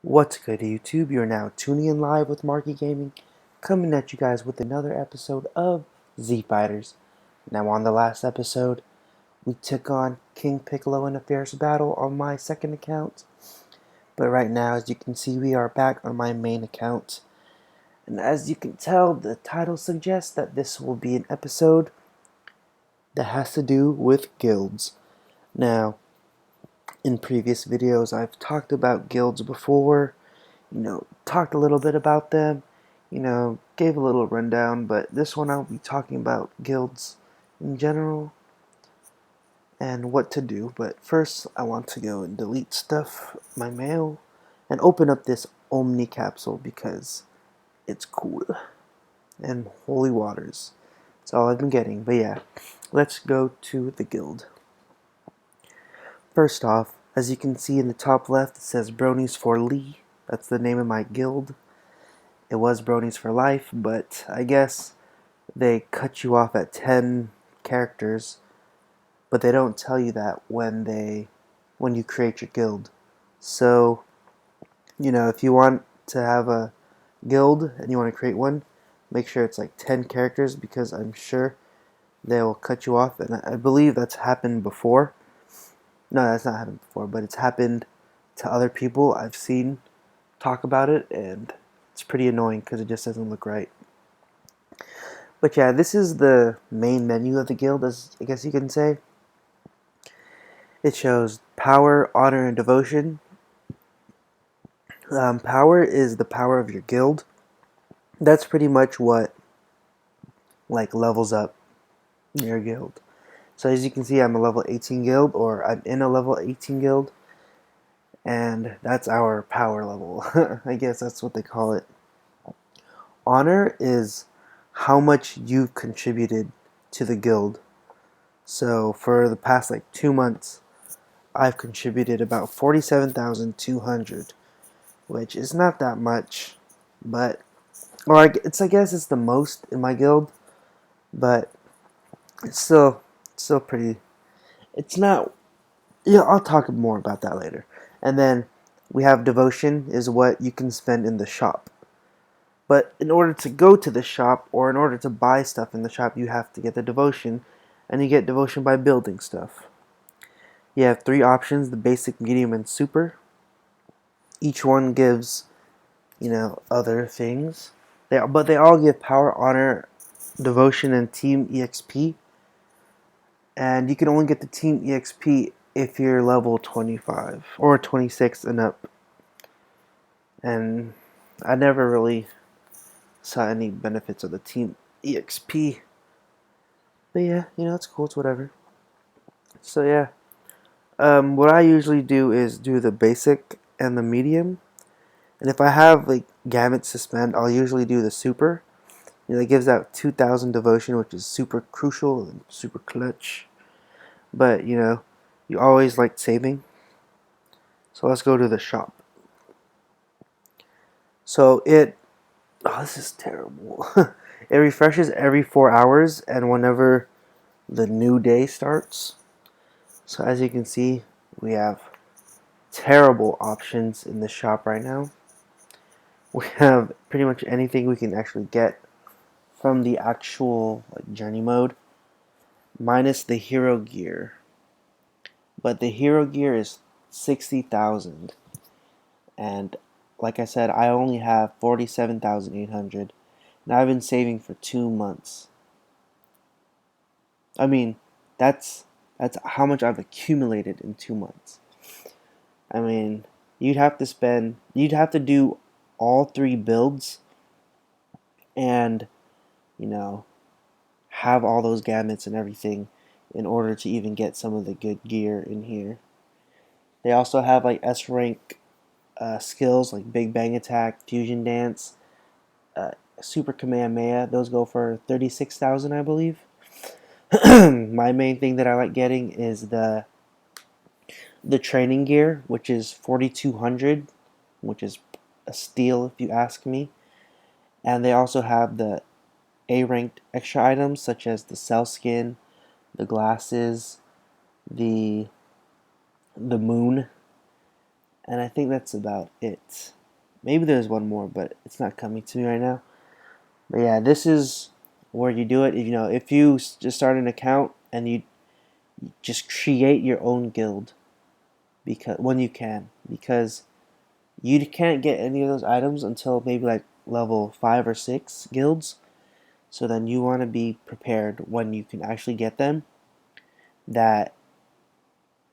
What's good, YouTube? You're now tuning in live with Marky Gaming, coming at you guys with another episode of Z Fighters. Now, on the last episode, we took on King Piccolo in a fierce battle on my second account. But right now, as you can see, we are back on my main account. And as you can tell, the title suggests that this will be an episode that has to do with guilds. Now, in previous videos, I've talked about guilds before. Talked a little bit about them, gave a little rundown, but this one I'll be talking about guilds in general and what to do. But first, I want to go and delete stuff, my mail, and open up this Omni capsule because it's cool. And holy waters. That's all I've been getting. But yeah, let's go to the guild. First off, as you can see in the top left, it says Bronies for Lee. That's the name of my guild. It was Bronies for Life, but I guess they cut you off at 10 characters, but they don't tell you that when you create your guild. So, if you want to have a guild and you want to create one, make sure it's like 10 characters because I'm sure they will cut you off, and I believe that's happened before. No, that's not happened before, but it's happened to other people I've seen talk about it, and it's pretty annoying because it just doesn't look right. But yeah, this is the main menu of the guild, as I guess you can say. It shows power, honor, and devotion. Power is the power of your guild. That's pretty much what levels up your guild. So as you can see, I'm a level 18 guild, or I'm in a level 18 guild, and that's our power level. I guess that's what they call it. Honor is how much you've contributed to the guild. So for the past 2 months, I've contributed about 47,200, which is not that much, but I guess it's the most in my guild, but it's still pretty. It's not. Yeah, I'll talk more about that later. And then we have devotion is what you can spend in the shop. But in order to go to the shop, or in order to buy stuff in the shop, you have to get the devotion, and you get devotion by building stuff. You have 3 options: the basic, medium, and super. Each one gives, other things. But they all give power, honor, devotion, and team EXP. And you can only get the team EXP if you're level 25 or 26 and up. And I never really saw any benefits of the team EXP. But yeah, it's cool, it's whatever. So yeah. What I usually do is do the basic and the medium. And if I have gamuts to spend, I'll usually do the super. It gives out 2,000 devotion, which is super crucial and super clutch. But you always like saving. So let's go to the shop. So this is terrible. It refreshes every 4 hours and whenever the new day starts. So as you can see, we have terrible options in the shop right now. We have pretty much anything we can actually get from the actual journey mode, minus the hero gear. But the hero gear is 60,000, and like I said, I only have 47,800, and I've been saving for 2 months. I mean, that's how much I've accumulated in 2 months. I mean, you'd have to do all 3 builds and have all those gamuts and everything in order to even get some of the good gear in here. They also have S rank skills like Big Bang Attack, Fusion Dance, Super Kamehameha. Those go for 36,000, I believe. My main thing that I like getting is the training gear, which is 4,200, which is a steal if you ask me. And they also have the A-ranked extra items such as the cell skin, the glasses, the moon, And I think that's about it. Maybe there's one more, but it's not coming to me right now. But yeah, this is where you do it. If you just start an account and you just create your own guild, because when you can, because you can't get any of those items until maybe like level 5 or 6 guilds. So then you want to be prepared when you can actually get them, that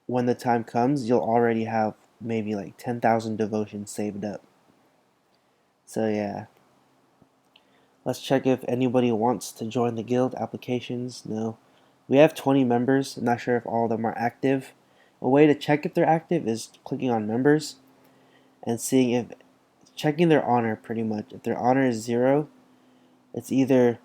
when the time comes, you'll already have maybe like 10,000 devotions saved up. So yeah, let's check if anybody wants to join the guild. Applications, no. We have 20 members. I'm not sure if all of them are active. A way to check if they're active is clicking on members and seeing if, checking their honor pretty much. If their honor is 0, it's either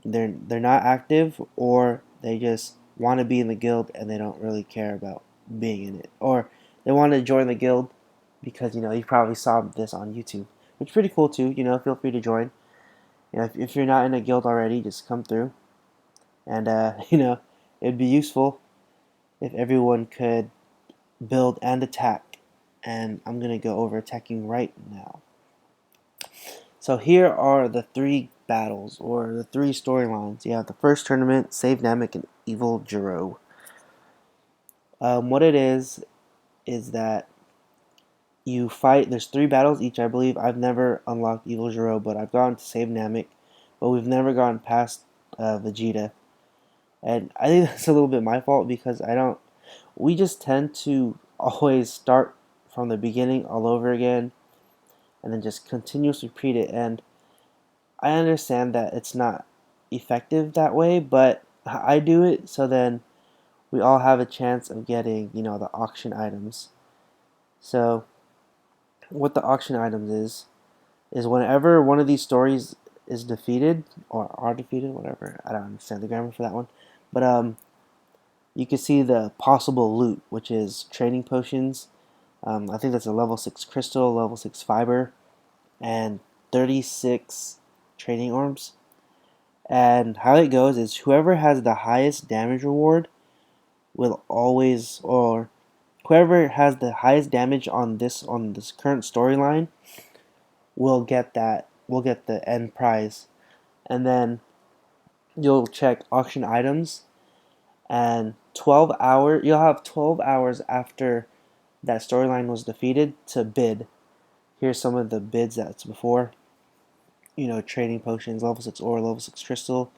they're not active, or they just want to be in the guild and they don't really care about being in it, or they want to join the guild because you probably saw this on YouTube, which is pretty cool too. Feel free to join. If you're not in a guild already, just come through, and it'd be useful if everyone could build and attack. And I'm gonna go over attacking right now. So here are the 3 battles, or the 3 storylines. You have the first tournament, Save Namek and Evil Jiro. What it is that you fight. There's 3 battles each, I believe. I've never unlocked Evil Jiro, but I've gone to Save Namek, but we've never gone past Vegeta. And I think that's a little bit my fault, because we just tend to always start from the beginning all over again and then just continuously repeat it. And I understand that it's not effective that way, but I do it so then we all have a chance of getting, the auction items. So what the auction items is whenever one of these stories is defeated, or are defeated, whatever. I don't understand the grammar for that one. But you can see the possible loot, which is training potions. I think that's a level 6 crystal, level 6 fiber, and 36 training orbs. And how it goes is whoever has the highest damage reward will always, or whoever has the highest damage on this current storyline will get the end prize. And then you'll check auction items, and you'll have 12 hours after that storyline was defeated to bid. Here's some of the bids that's before. Training potions, level 6 ore, level 6 crystal,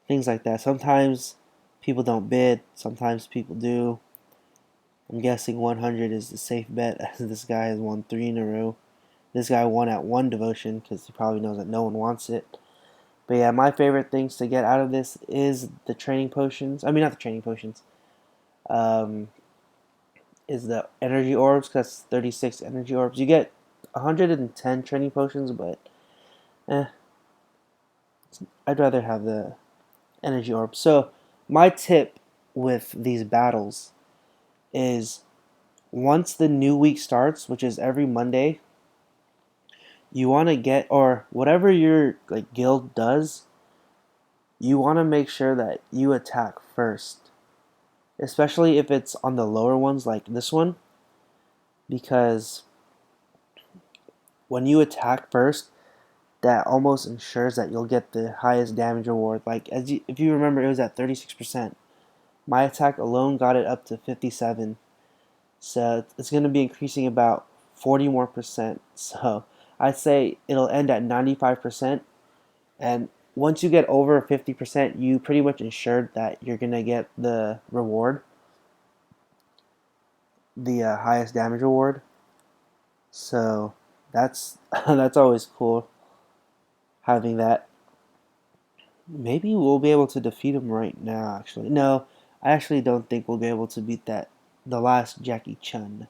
things like that. Sometimes people don't bid, sometimes people do. I'm guessing 100 is the safe bet, as this guy has won 3 in a row. This guy won at 1 devotion because he probably knows that no one wants it. But yeah, my favorite things to get out of this is the training potions. I mean, not the training potions. Is the energy orbs, because that's 36 energy orbs. You get 110 training potions, but I'd rather have the energy orbs. So my tip with these battles is, once the new week starts, which is every Monday, you want to get, or whatever your guild does, you want to make sure that you attack first, especially if it's on the lower ones like this one, because when you attack first, that almost ensures that you'll get the highest damage reward. If you remember, it was at 36%. My attack alone got it up to 57. So it's going to be increasing about 40 more percent. So I'd say it'll end at 95%. And once you get over 50%, you pretty much ensured that you're going to get the reward, the highest damage reward. So that's that's always cool, having that. Maybe we'll be able to defeat him right now, actually. No, I actually don't think we'll be able to beat the last Jackie Chun.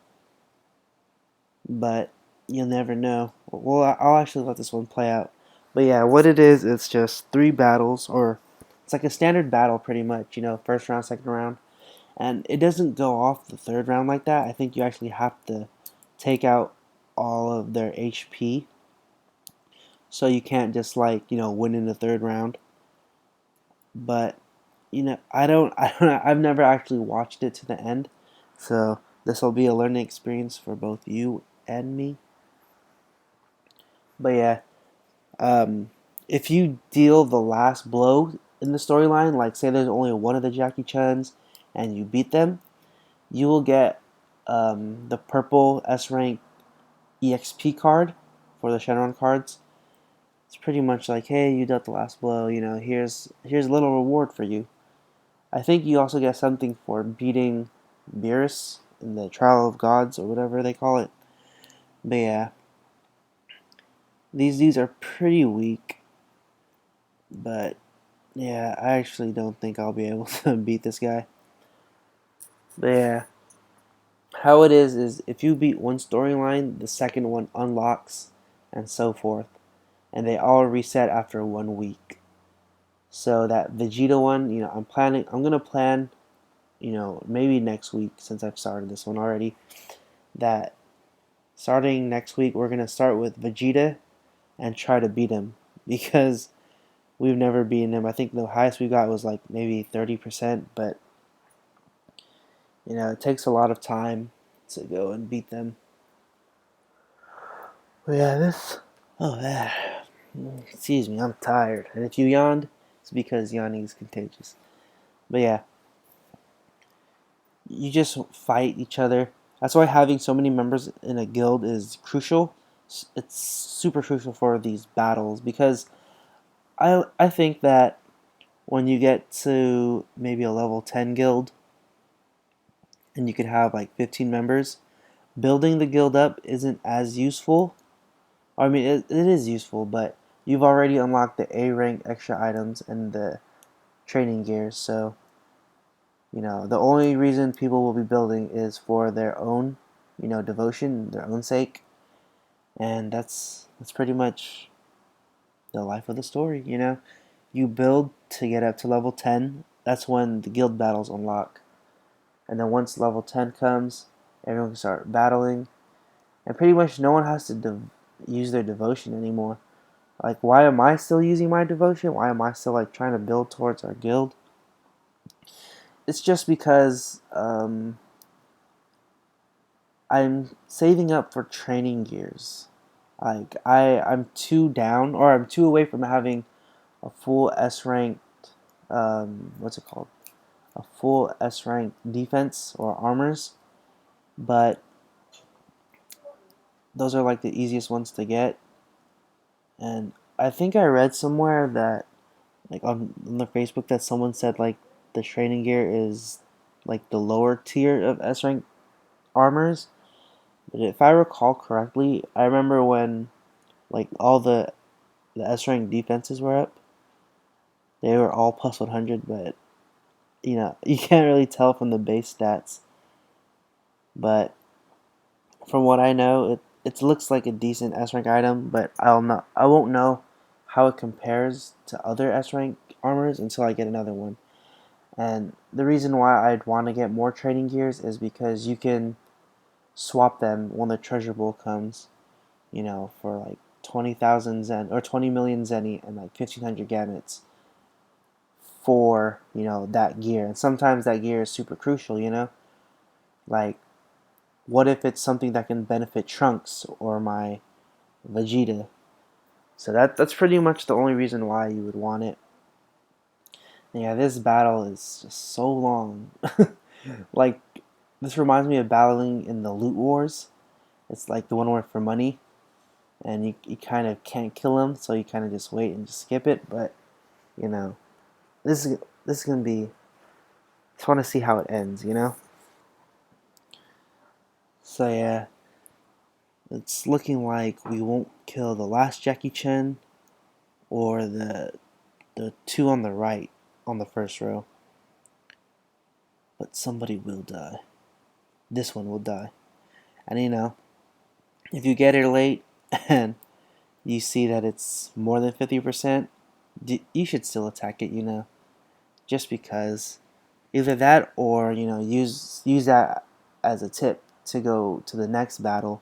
But you'll never know. Well, I'll actually let this one play out. But yeah, what it is, it's just 3 battles, or it's like a standard battle pretty much, first round, second round. And it doesn't go off the 3rd round like that. I think you actually have to take out all of their HP. So you can't just win in the 3rd round. But I've never actually watched it to the end. So This will be a learning experience for both you and me. But yeah, if you deal the last blow in the storyline, like say there's only one of the Jackie Chuns and you beat them, you will get the purple S rank EXP card for the Shenron cards. It's pretty much like, hey, you dealt the last blow. You know, here's a little reward for you. I think you also get something for beating Beerus in the Trial of Gods or whatever they call it. But yeah, these dudes are pretty weak. But yeah, I actually don't think I'll be able to beat this guy. But yeah, how it is if you beat one storyline, the second one unlocks, and so forth, and they all reset after 1 week. So that Vegeta one, you know, I'm gonna plan, you know, maybe next week since I've started this one already. That starting next week we're gonna start with Vegeta and try to beat him because we've never beaten him. I think the highest we got was like maybe 30%, but you know, it takes a lot of time to go and beat them. But yeah, this. Oh, yeah. Excuse me, I'm tired. And if you yawned, it's because yawning is contagious. But yeah, you just fight each other. That's why having so many members in a guild is crucial. It's super crucial for these battles because I think that when you get to maybe a level 10 guild and you could have like 15 members, building the guild up isn't as useful. I mean, it is useful, but you've already unlocked the A rank extra items and the training gears, so you know the only reason people will be building is for their own, you know, devotion, their own sake, and that's pretty much the life of the story. You know, you build to get up to level 10. That's when the guild battles unlock, and then once level 10 comes, everyone can start battling, and pretty much no one has to use their devotion anymore. Like, why am I still using my devotion? Why am I still like trying to build towards our guild? It's just because I'm saving up for training gears. Like I'm too down, or I'm too away from having a full S ranked what's it called? A full S ranked defense or armors, but those are like the easiest ones to get. And I think I read somewhere that like on the Facebook that someone said like the training gear is like the lower tier of S rank armors. But if I recall correctly, I remember when like all the S rank defenses were up, they were all plus 100. But you know you can't really tell from the base stats. But from what I know, it looks like a decent S rank item. But I won't know how it compares to other S rank armors until I get another one. And the reason why I'd want to get more training gears is because you can swap them when the treasure bowl comes, you know, for like 20,000 Zen or 20 million Zenny and like 1,500 gamuts for, you know, that gear. And sometimes that gear is super crucial, you know? Like, what if it's something that can benefit Trunks or my Vegeta? So that's pretty much the only reason why you would want it. And yeah, this battle is just so long. Like, this reminds me of battling in the Loot Wars. It's like the one where for money, and you kind of can't kill him, so you kind of just wait and just skip it. But you know, this is gonna be. Just want to see how it ends, you know. So yeah, it's looking like we won't kill the last Jackie Chan or the two on the right on the first row, but somebody will die. This one will die, and you know, if you get here late and you see that it's more than 50%, you should still attack it, you know, just because. Either that or, you know, use that as a tip to go to the next battle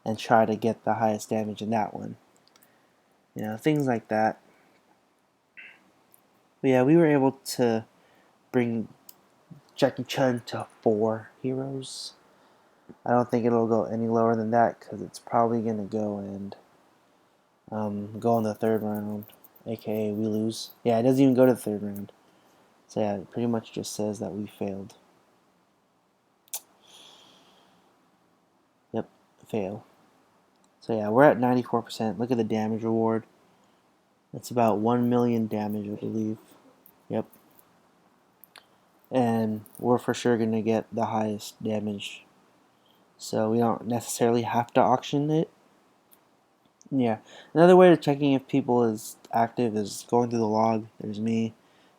and try to get the highest damage in that one. You know, things like that. But yeah, we were able to bring Jackie Chun to 4 heroes. I don't think it'll go any lower than that because it's probably gonna go and go in the third round, aka we lose. Yeah, it doesn't even go to the third round. So yeah, it pretty much just says that we failed. Yep, fail. So yeah, we're at 94%. Look at the damage reward. It's about 1 million damage, I believe. Yep. And we're for sure going to get the highest damage. So we don't necessarily have to auction it. Yeah. Another way of checking if people is active is going through the log. There's me.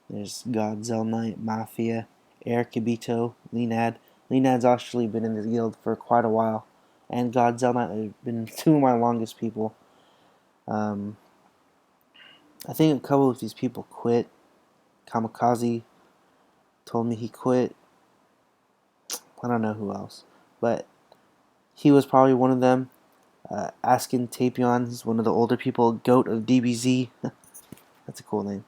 There's Godzell Knight, Mafia, Air Kibito, Leonad. Leonad's actually been in this guild for quite a while. And Godzell Knight have been two of my longest people. Um, I think a couple of these people quit. Kamikaze told me he quit. I don't know who else. But he was probably one of them. Askin Tapion is one of the older people. Goat of DBZ. That's a cool name.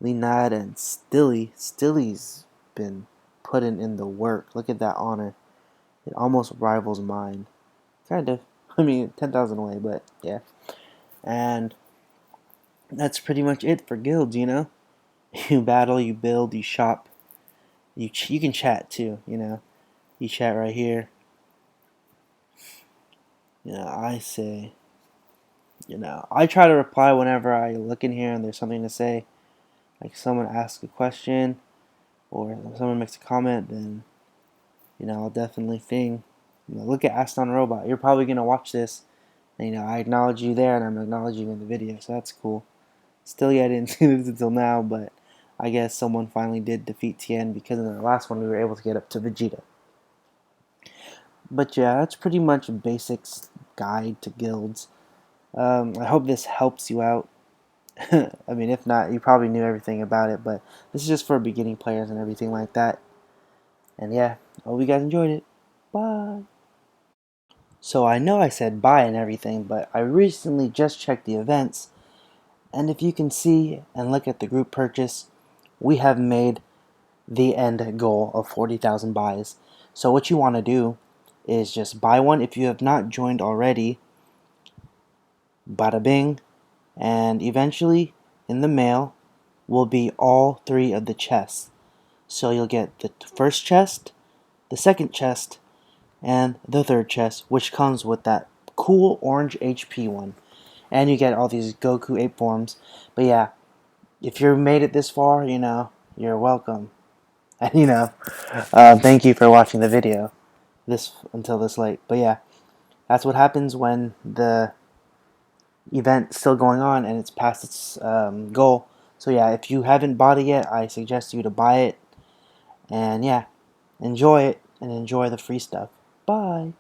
Leonad and Stilly. Stilly's been putting in the work. Look at that honor. It almost rivals mine. Kind of. I mean, 10,000 away, but yeah. And that's pretty much it for guilds, you know? You battle, you build, you shop. You can chat too, you know? You chat right here. You know, I say, you know, I try to reply whenever I look in here and there's something to say. Like someone asks a question or someone makes a comment, then, you know, I'll definitely think. You know, look at Aston Robot. You're probably going to watch this. And, you know, I acknowledge you there and I'm acknowledging you in the video, so that's cool. Still, yeah, I didn't see this until now, but I guess someone finally did defeat Tien because in the last one we were able to get up to Vegeta. But yeah, that's pretty much a basics guide to guilds. I hope this helps you out. I mean, if not, you probably knew everything about it, but this is just for beginning players and everything like that. And yeah, I hope you guys enjoyed it. Bye. So I know I said bye and everything, but I recently just checked the events, and if you can see and look at the group purchase, we have made the end goal of 40,000 buys. So what you want to do is just buy one if you have not joined already. Bada bing. And eventually, in the mail, will be all three of the chests. So you'll get the first chest, the second chest, and the third chest, which comes with that cool orange HP one. And you get all these Goku 8 forms. But yeah, if you made it this far, you know, you're welcome. And you know, thank you for watching the video until this late. But yeah, that's what happens when the event's still going on and it's past its goal. So yeah, if you haven't bought it yet, I suggest you to buy it. And yeah, enjoy it and enjoy the free stuff. Bye.